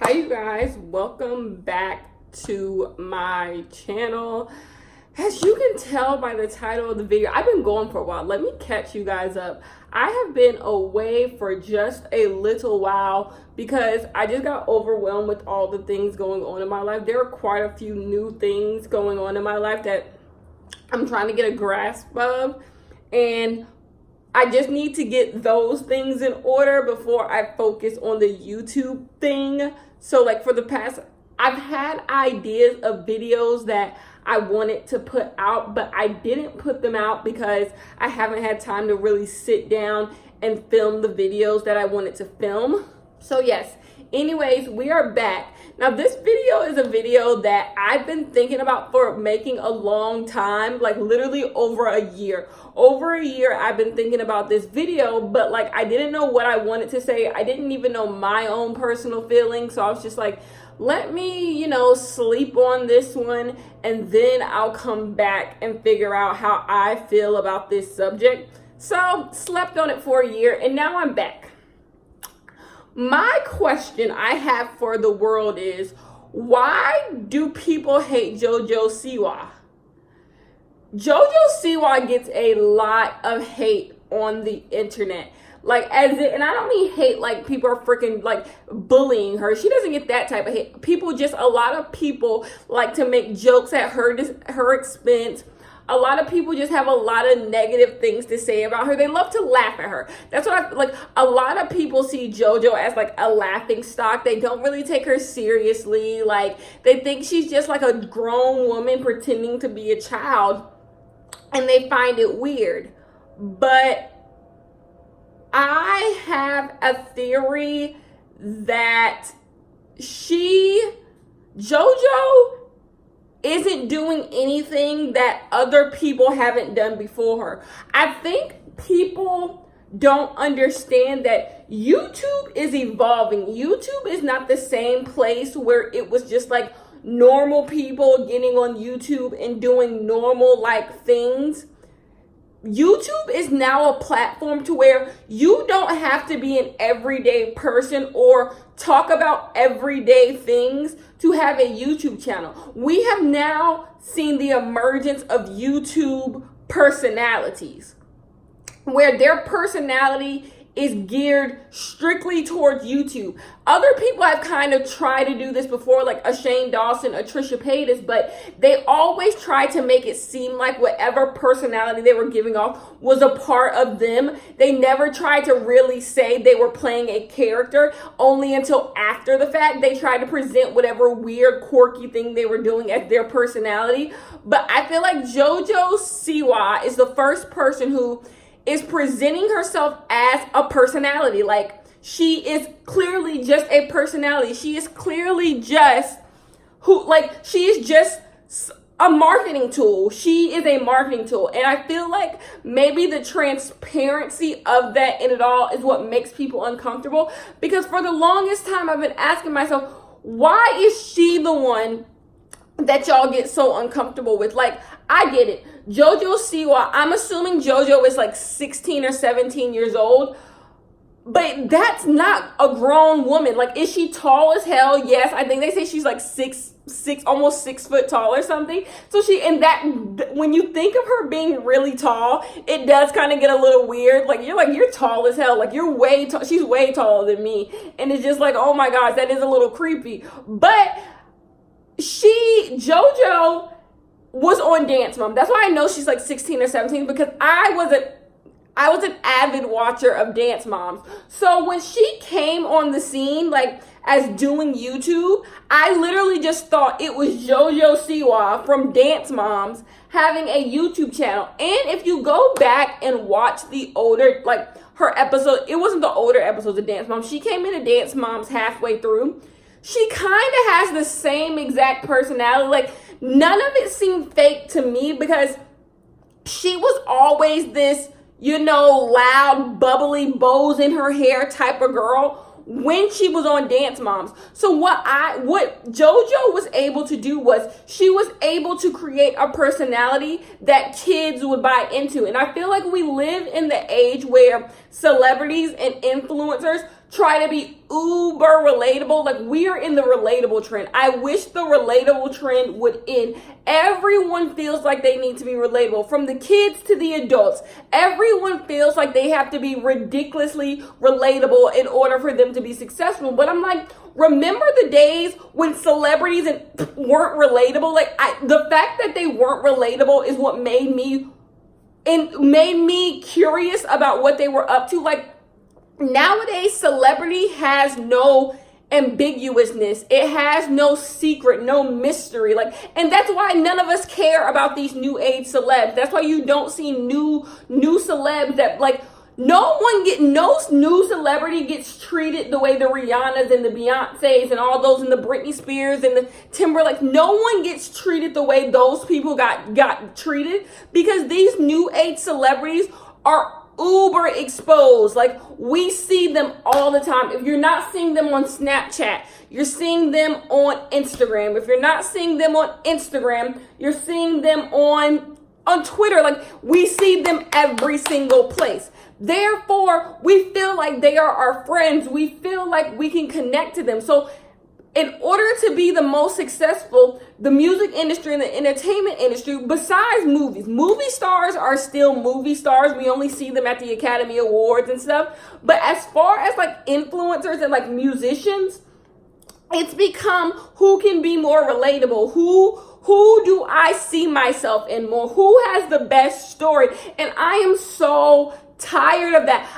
Hi you guys, welcome back to my channel. As you can tell by the title of the video, I've been going for a while. Let me catch you guys up. I have been away for just a little while because I just got overwhelmed with all the things going on in my life. There are quite a few new things going on in my life that I'm trying to get a grasp of, and I just need to get those things in order before I focus on the YouTube thing. So like for the past, I've had ideas of videos that I wanted to put out, but I didn't put them out because I haven't had time to really sit down and film the videos that I wanted to film. So yes, anyways, we are back. Now this video is a video that I've been thinking about for making a long time, like literally over a year. Over a year I've been thinking about this video, but like I didn't know what I wanted to say. I didn't even know my own personal feelings. So I was just like, let me, sleep on this one and then I'll come back and figure out how I feel about this subject. So slept on it for a year and now I'm back. My question I have for the world is, why do people hate JoJo Siwa? JoJo Siwa gets a lot of hate on the internet. And I don't mean hate like people are freaking like bullying her. She doesn't get that type of hate. A lot of people like to make jokes at her expense. A lot of people just have a lot of negative things to say about her. They love to laugh at her. That's what a lot of people see JoJo as like a laughing stock. They don't really take her seriously. Like they think she's just like a grown woman pretending to be a child, and they find it weird. But I have a theory that JoJo isn't doing anything that other people haven't done before her. I think people don't understand that YouTube is evolving. YouTube is not the same place where it was just like normal people getting on YouTube and doing normal like things. YouTube is now a platform to where you don't have to be an everyday person or talk about everyday things to have a YouTube channel. We have now seen the emergence of YouTube personalities, where their personality is geared strictly towards YouTube. Other people have kind of tried to do this before, like a Shane Dawson, a Trisha Paytas, but they always tried to make it seem like whatever personality they were giving off was a part of them. They never tried to really say they were playing a character. Only until after the fact, they tried to present whatever weird, quirky thing they were doing as their personality. But I feel like JoJo Siwa is the first person who is presenting herself as a personality. Like, she is clearly just a personality. She is clearly just she is just a marketing tool. She is a marketing tool. And I feel like maybe the transparency of that in it all is what makes people uncomfortable. Because for the longest time, I've been asking myself, why is she the one that y'all get so uncomfortable with? Like, I get it. JoJo Siwa, I'm assuming JoJo is like 16 or 17 years old, but that's not a grown woman. Like, is she tall as hell? Yes, I think they say she's like six, almost 6 foot tall or something. So when you think of her being really tall, it does kind of get a little weird. You're tall as hell. Like, you're way tall. She's way taller than me. And it's just like, oh my gosh, that is a little creepy. But JoJo was on Dance Mom. That's why I know she's like 16 or 17, because I was an avid watcher of Dance Moms. So when she came on the scene, like as doing YouTube, I literally just thought it was JoJo Siwa from Dance Moms having a YouTube channel. And if you go back and watch the older, like her episode, it wasn't the older episodes of Dance Moms. She came into Dance Moms halfway through. She kind of has the same exact personality. Like, none of it seemed fake to me because she was always this, loud, bubbly, bows in her hair type of girl when she was on Dance Moms. So what JoJo was able to do was she was able to create a personality that kids would buy into. And I feel like we live in the age where celebrities and influencers try to be uber relatable. Like, we are in the relatable trend. I wish the relatable trend would end. Everyone feels like they need to be relatable, from the kids to the adults. Everyone feels like they have to be ridiculously relatable in order for them to be successful. But I'm like, remember the days when celebrities weren't relatable? Like, the fact that they weren't relatable is what made me curious about what they were up to. Like, nowadays, celebrity has no ambiguousness. It has no secret, no mystery. Like, and that's why none of us care about these new age celebs. That's why you don't see new celebs that, like, no new celebrity gets treated the way the Rihannas and the Beyoncés and all those, and the Britney Spears and the Timberlake. No one gets treated the way those people got treated, because these new age celebrities are uber exposed. Like, we see them all the time. If you're not seeing them on Snapchat, you're seeing them on Instagram. If you're not seeing them on Instagram, you're seeing them on Twitter. Like, we see them every single place. Therefore, we feel like they are our friends. We feel like we can connect to them. So in order to be the most successful, the music industry and the entertainment industry, besides movies, movie stars are still movie stars. We only see them at the Academy Awards and stuff. But as far as like influencers and like musicians, it's become who can be more relatable, who do I see myself in more, who has the best story. And I am so tired of that.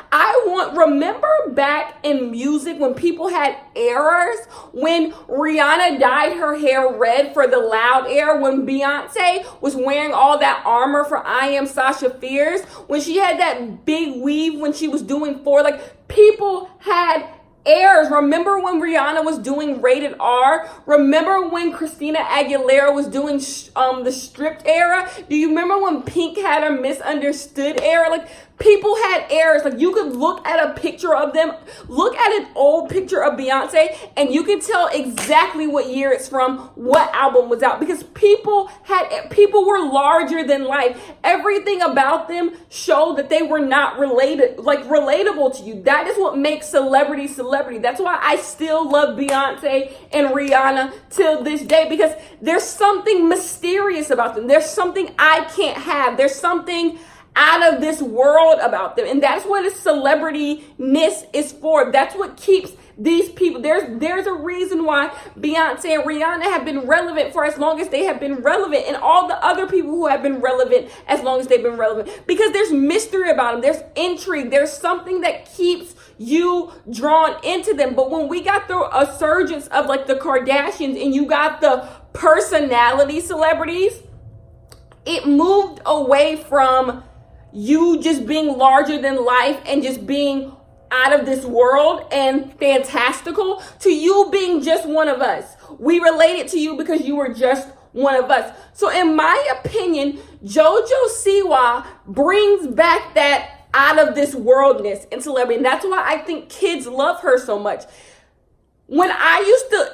Remember back in music when people had eras, when Rihanna dyed her hair red for the loud era, when Beyonce was wearing all that armor for I Am Sasha Fierce, when she had that big weave when she was doing like, people had eras. Remember when Rihanna was doing rated R? Remember when Christina Aguilera was doing the stripped era? Do you remember when Pink had her misunderstood era? Like, people had eras. Like, you could look at a picture of them, look at an old picture of Beyonce, and you can tell exactly what year it's from, what album was out, because people were larger than life. Everything about them showed that they were not relatable to you. That is what makes celebrity. That's why I still love Beyonce and Rihanna till this day, because there's something mysterious about them. There's something I can't have. There's something out of this world about them. And that's what a celebrity-ness is for. That's what keeps these people. There's a reason why Beyonce and Rihanna have been relevant for as long as they have been relevant, and all the other people who have been relevant as long as they've been relevant, because there's mystery about them. There's intrigue. There's something that keeps you drawn into them. But when we got the resurgence of like the Kardashians, and you got the personality celebrities, it moved away from you just being larger than life and just being out of this world and fantastical, to you being just one of us. We related to you because you were just one of us. So in my opinion, JoJo Siwa brings back that out of this worldness in celebrity. And that's why I think kids love her so much.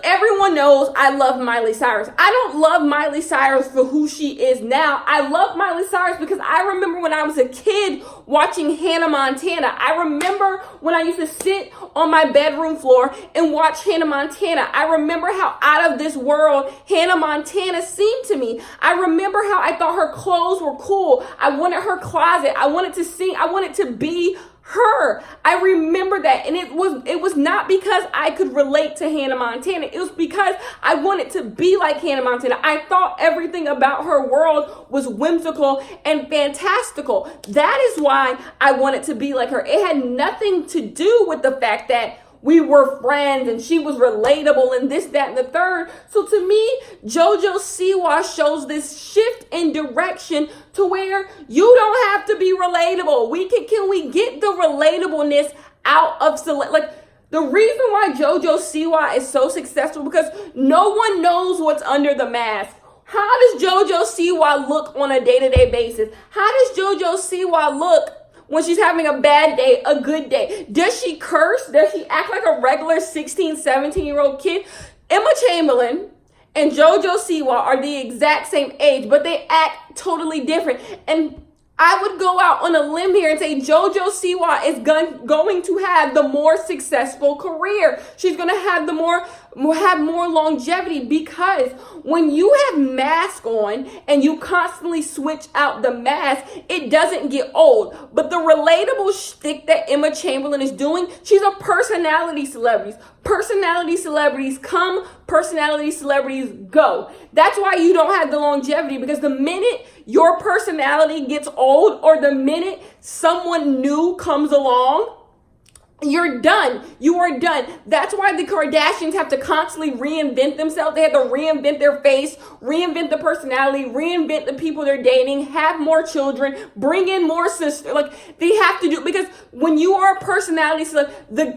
Everyone knows I love Miley Cyrus. I don't love Miley Cyrus for who she is now. I love Miley Cyrus because I remember when I was a kid watching Hannah Montana. I remember when I used to sit on my bedroom floor and watch Hannah Montana. I remember how out of this world Hannah Montana seemed to me. I remember how I thought her clothes were cool. I wanted her closet. I wanted to sing. I wanted to be her. I remember that. And it was not because I could relate to Hannah Montana. It was because I wanted to be like Hannah Montana. I thought everything about her world was whimsical and fantastical. That is why I wanted to be like her. It had nothing to do with the fact that we were friends and she was relatable and this, that, and the third. So to me, JoJo Siwa shows this shift in direction to where you don't have to be relatable. Can we get the relatableness out of the reason why JoJo Siwa is so successful, because no one knows what's under the mask. How does JoJo Siwa look on a day-to-day basis? How does JoJo Siwa look when she's having a bad day, a good day? Does she curse? Does she act like a regular 16, 17-year-old kid? Emma Chamberlain and JoJo Siwa are the exact same age, but they act totally different. And I would go out on a limb here and say JoJo Siwa is going to have the more successful career. She's going to have more longevity, because when you have mask on and you constantly switch out the mask, it doesn't get old. But the relatable shtick that Emma Chamberlain is doing, she's a personality celebrity. Personality celebrities come, personality celebrities go. That's why you don't have the longevity, because the minute your personality gets old, or the minute someone new comes along, you're done. You are done. That's why the Kardashians have to constantly reinvent themselves. They have to reinvent their face, reinvent the personality, reinvent the people they're dating, have more children, bring in more sisters. Like, they have to do, because when you are a personality,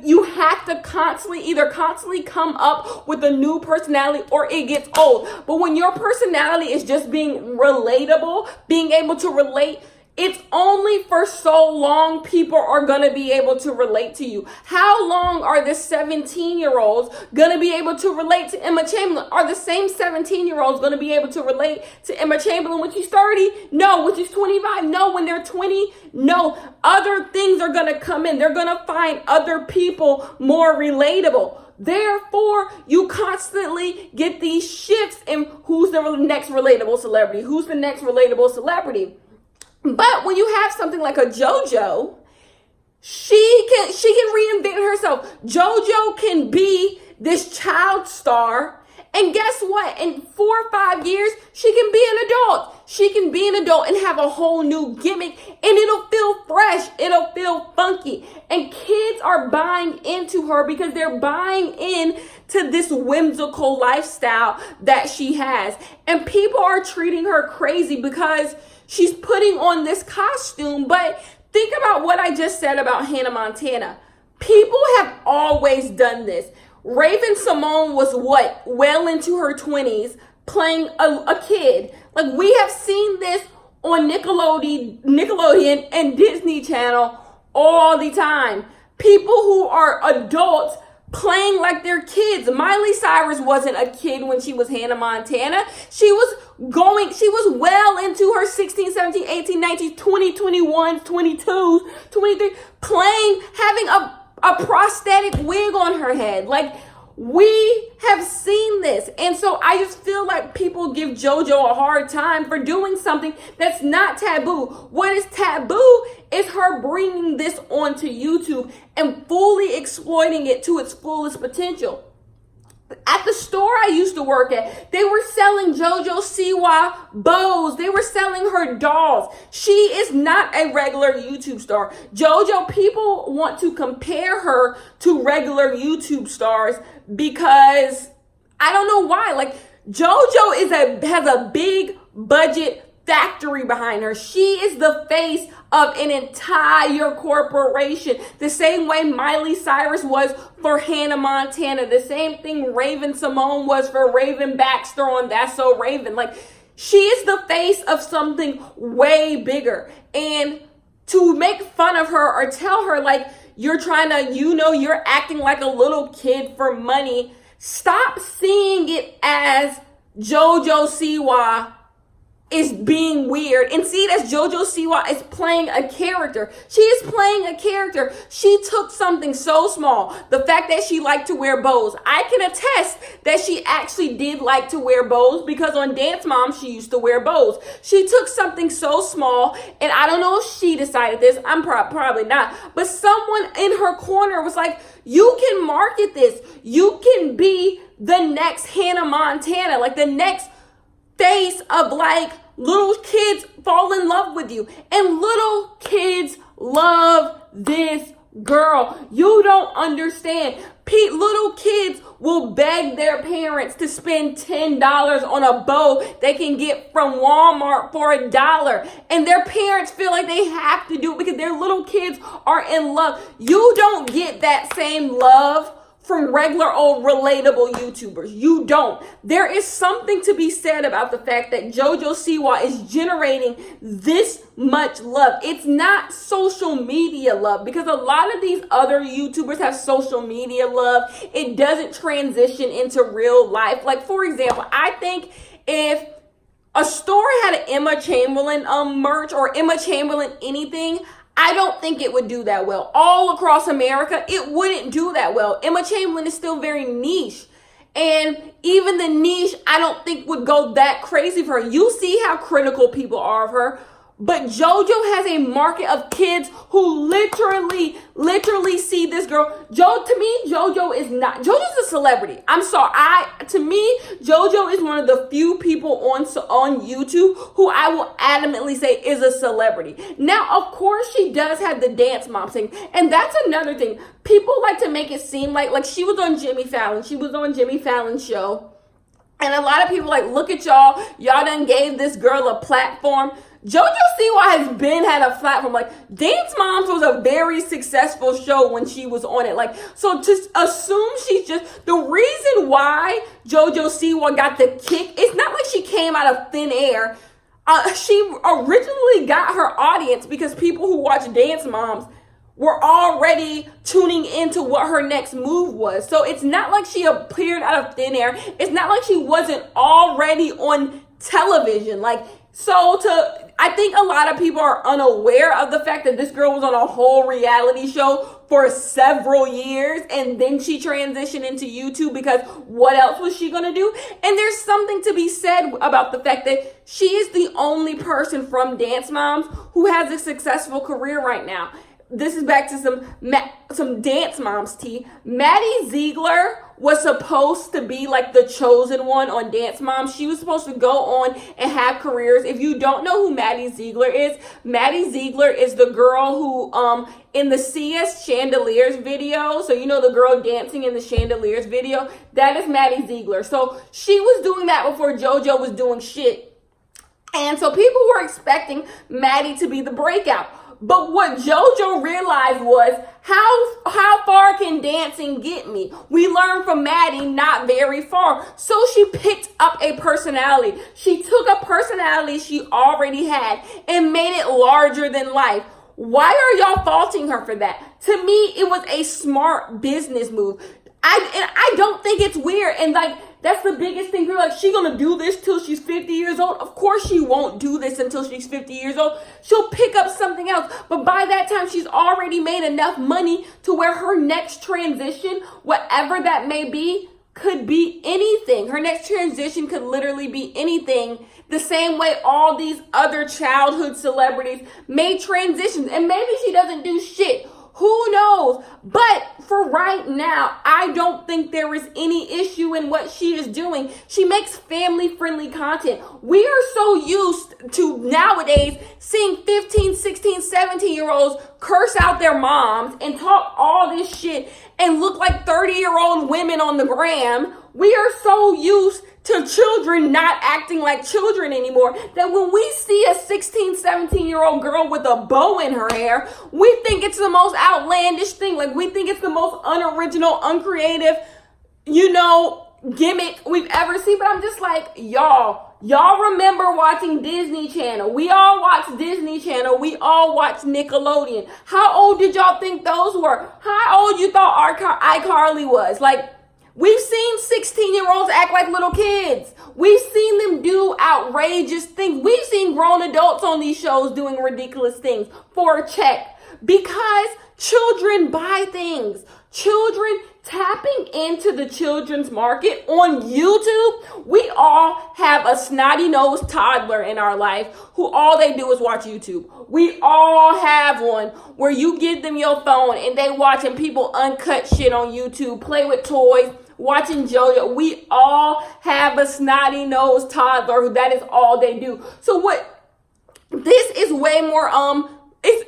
you have to constantly come up with a new personality, or it gets old. But when your personality is just being relatable, being able to relate, it's only for so long people are going to be able to relate to you. How long are the 17-year-olds going to be able to relate to Emma Chamberlain? Are the same 17-year-olds going to be able to relate to Emma Chamberlain when she's 30? No. When she's 25? No. When they're 20? No. Other things are going to come in. They're going to find other people more relatable. Therefore, you constantly get these shifts in who's the next relatable celebrity, who's the next relatable celebrity. But when you have something like a JoJo, she can reinvent herself. JoJo can be this child star, and guess what? In 4 or 5 years, she can be an adult. She can be an adult and have a whole new gimmick, and it'll feel fresh. It'll feel funky. And kids are buying into her because they're buying in to this whimsical lifestyle that she has. And people are treating her crazy because she's putting on this costume. But think about what I just said about Hannah Montana. People have always done this. Raven-Symoné was well into her 20s playing a kid. Like, we have seen this on Nickelodeon and Disney Channel all the time. People who are adults playing like they're kids. Miley Cyrus wasn't a kid when she was Hannah Montana. She was well into her 16, 17, 18, 19, 20, 21, 22, 23, having a prosthetic wig on her head. Like, we have seen this. And so I just feel like people give JoJo a hard time for doing something that's not taboo. What is taboo is her bringing this onto YouTube and fully exploiting it to its fullest potential. At the store I used to work at, they were selling JoJo Siwa bows. They were selling her dolls. She is not a regular YouTube star. JoJo, people want to compare her to regular YouTube stars because I don't know why. Like, JoJo has a big budget factory behind her. She is the face of an entire corporation. The same way Miley Cyrus was for Hannah Montana. The same thing Raven-Symoné was for Raven Baxter on That's So Raven. Like, she is the face of something way bigger. And to make fun of her or tell her, like, you're acting like a little kid for money. Stop seeing it as JoJo Siwa is being weird and see it as JoJo Siwa is playing a character. She is playing a character. She took something so small, the fact that she liked to wear bows. I can attest that she actually did like to wear bows because on Dance Mom, she used to wear bows. She took something so small, and I don't know if she decided this. I'm probably not. But someone in her corner was like, you can market this. You can be the next Hannah Montana, like the next face of, like, little kids fall in love with you. And little kids love this girl. You don't understand. Little kids will beg their parents to spend $10 on a bow they can get from Walmart for $1. And their parents feel like they have to do it because their little kids are in love. You don't get that same love from regular old relatable YouTubers. You don't. There is something to be said about the fact that JoJo Siwa is generating this much love. It's not social media love, because a lot of these other YouTubers have social media love. It doesn't transition into real life. Like, for example, I think if a store had an Emma Chamberlain merch or Emma Chamberlain anything, I don't think it would do that well. All across America, it wouldn't do that well. Emma Chamberlain is still very niche. And even the niche, I don't think would go that crazy for her. You see how critical people are of her. But JoJo has a market of kids who literally see this girl. To me, JoJo's a celebrity. I'm sorry. To me, JoJo is one of the few people on YouTube who I will adamantly say is a celebrity. Now, of course, she does have the dance mom thing. And that's another thing. People like to make it seem like she was on Jimmy Fallon. She was on Jimmy Fallon's show. And a lot of people look at y'all. Y'all done gave this girl a platform. JoJo Siwa has had a platform. Dance Moms was a very successful show when she was on it. So to assume she's just, the reason why JoJo Siwa got the kick, it's not like she came out of thin air. She originally got her audience because people who watch Dance Moms were already tuning into what her next move was. So it's not like she appeared out of thin air. It's not like she wasn't already on television. I think a lot of people are unaware of the fact that this girl was on a whole reality show for several years and then she transitioned into YouTube because what else was she going to do? And there's something to be said about the fact that she is the only person from Dance Moms who has a successful career right now. This is back to some Dance Moms tea. Maddie Ziegler was supposed to be the chosen one on Dance Moms. She was supposed to go on and have careers. If you don't know who Maddie Ziegler is the girl who in the CS Chandeliers video, so the girl dancing in the Chandeliers video, that is Maddie Ziegler. So she was doing that before JoJo was doing shit. And so people were expecting Maddie to be the breakout. But what JoJo realized was, how far can dancing get me? We learned from Maddie not very far. So she picked up a personality. She took a personality she already had and made it larger than life. Why are y'all faulting her for that? To me, it was a smart business move. I don't think it's weird. And that's the biggest thing. People are she gonna do this till she's 50 years old? Of course she won't do this until she's 50 years old. She'll pick up something else. But by that time, she's already made enough money to where her next transition, whatever that may be, could be anything. Her next transition could literally be anything. The same way all these other childhood celebrities made transitions. And maybe she doesn't do shit. Who knows? But for right now, I don't think there is any issue in what she is doing. She makes family-friendly content. We are so used to nowadays seeing 15, 16, 17-year-olds curse out their moms and talk all this shit and look like 30-year-old women on the gram. We are so used to children not acting like children anymore that when we see a 16, 17-year-old girl with a bow in her hair, we think it's the most outlandish thing. We think it's the most unoriginal, uncreative, gimmick we've ever seen. But I'm just y'all remember watching Disney Channel. We all watched Disney Channel. We all watched Nickelodeon. How old did y'all think those were? How old you thought iCarly was? We've seen 16-year-olds act like little kids. We've seen them do outrageous things. We've seen grown adults on these shows doing ridiculous things for a check because children buy things. Children tapping into the children's market on YouTube. We all have a snotty-nosed toddler in our life who all they do is watch YouTube. We all have one where you give them your phone and they watching people uncut shit on YouTube, play with toys, watching JoJo. We all have a snotty-nosed toddler who that is all they do. So this is way more,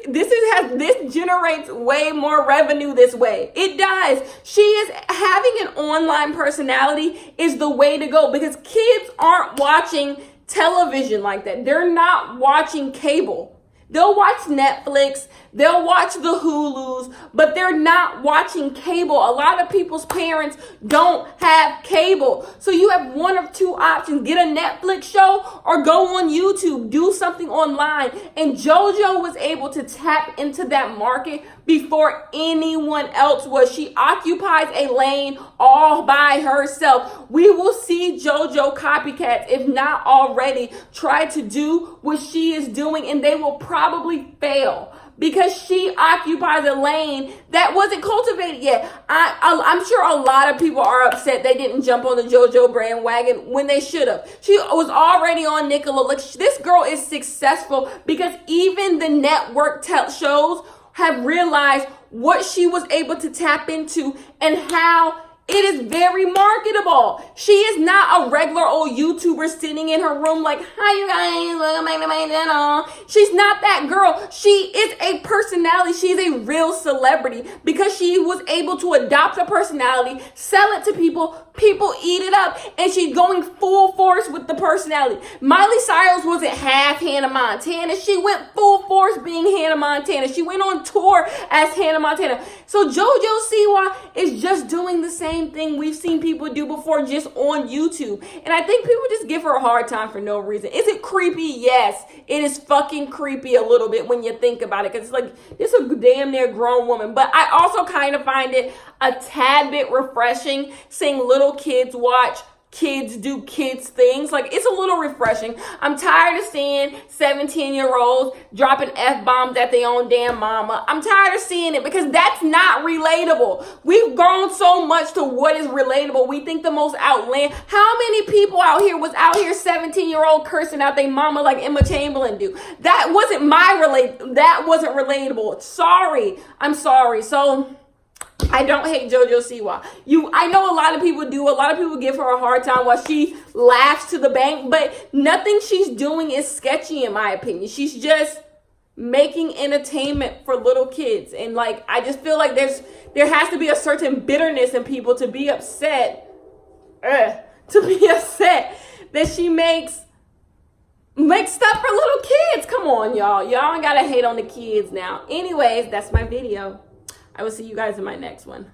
this generates way more revenue this way. It does. Having an online personality is the way to go because kids aren't watching television like that. They're not watching cable. They'll watch Netflix, they'll watch the Hulus, but they're not watching cable. A lot of people's parents don't have cable. So you have one of two options. Get a Netflix show or go on YouTube, do something online. And JoJo was able to tap into that market before anyone else was. She occupies a lane all by herself. We will see JoJo copycats, if not already, try to do what she is doing, and they will probably fail because she occupies a lane that wasn't cultivated yet. I'm sure a lot of people are upset they didn't jump on the JoJo bandwagon when they should have. She was already on Nickelodeon. Like, this girl is successful because even the network shows have realized what she was able to tap into and how it is very marketable. She is not a regular old YouTuber sitting in her room like, hi you guys, welcome back to my channel. She's not that girl. She is a personality. She's a real celebrity because she was able to adopt a personality, sell it to people, people eat it up, and she's going full force with the personality. Miley Cyrus wasn't half Hannah Montana. She went full force being Hannah Montana. She went on tour as Hannah Montana. So JoJo Siwa is just doing the same thing we've seen people do before, just on YouTube. And I think people just give her a hard time for no reason. Is it creepy? Yes. It is fucking creepy a little bit when you think about it, because it's like, this is a damn near grown woman. But I also kind of find it a tad bit refreshing seeing little kids watch kids do kids things. Like, it's a little refreshing. I'm tired of seeing 17-year-olds dropping F-bombs at their own damn mama. I'm tired of seeing it because that's not relatable. We've grown so much to what is relatable. We think the most outlandish. How many people out here was out here 17-year-old cursing out their mama like Emma Chamberlain do? That wasn't that wasn't relatable. Sorry. I'm sorry. So I don't hate JoJo Siwa. I know a lot of people do. A lot of people give her a hard time while she laughs to the bank, but nothing she's doing is sketchy in my opinion. She's just making entertainment for little kids. And like, I just feel like there has to be a certain bitterness in people to be upset, that she makes stuff for little kids. Come on, y'all. Y'all ain't gotta hate on the kids now. Anyways, that's my video. I will see you guys in my next one.